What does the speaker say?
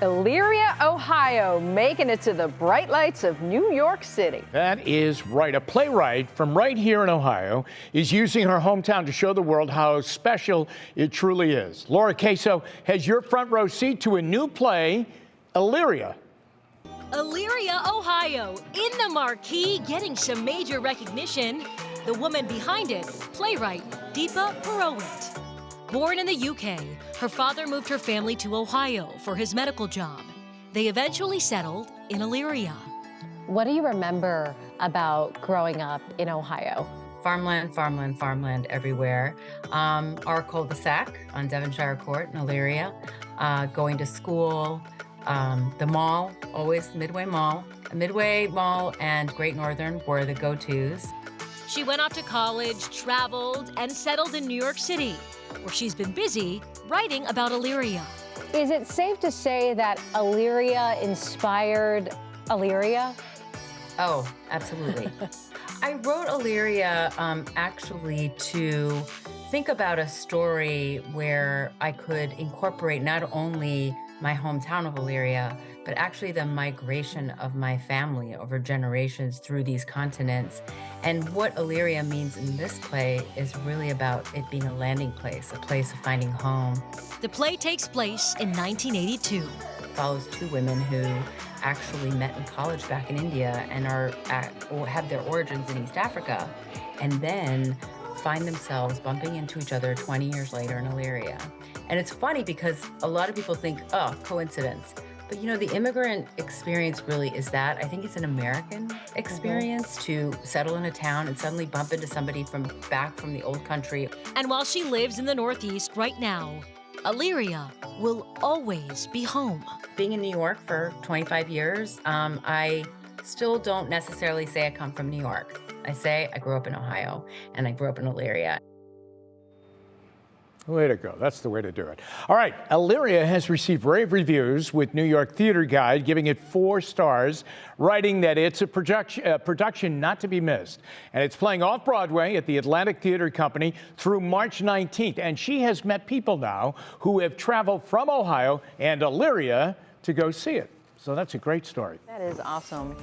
Elyria, Ohio, making it to the bright lights of New York City. That is right. A playwright from right here in Ohio is using her hometown to show the world how special it truly is. Laura Caso has your front row seat to a new play, Elyria. Elyria, Ohio, in the marquee, getting some major recognition. The woman behind it, playwright Deepa Purohit. Born in the UK, her father moved her family to Ohio for his medical job. They eventually settled in Elyria. What do you remember about growing up in Ohio? Farmland, farmland, farmland everywhere. Our cul-de-sac on Devonshire Court in Elyria. Going to school, the mall, always Midway Mall. Midway Mall and Great Northern were the go-tos. She went off to college, traveled, and settled in New York City, where she's been busy writing about Elyria. Is it safe to say that Elyria inspired Elyria? Oh, absolutely. I wrote Elyria actually to think about a story where I could incorporate not only my hometown of Elyria, but actually the migration of my family over generations through these continents. And what Elyria means in this play is really about it being a landing place, a place of finding home. The play takes place in 1982. It follows two women who actually met in college back in India and have their origins in East Africa, and then find themselves bumping into each other 20 years later in Elyria. And it's funny because a lot of people think, oh, coincidence. But you know, the immigrant experience really is that. I think it's an American experience to settle in a town and suddenly bump into somebody back from the old country. And while she lives in the Northeast right now, Elyria will always be home. Being in New York for 25 years, I still don't necessarily say I come from New York. I say I grew up in Ohio, and I grew up in Elyria. Way to go. That's the way to do it. All right. Elyria has received rave reviews, with New York Theater Guide giving it 4 stars, writing that it's a production not to be missed. And it's playing off-Broadway at the Atlantic Theater Company through March 19th. And she has met people now who have traveled from Ohio and Elyria to go see it. So that's a great story. That is awesome.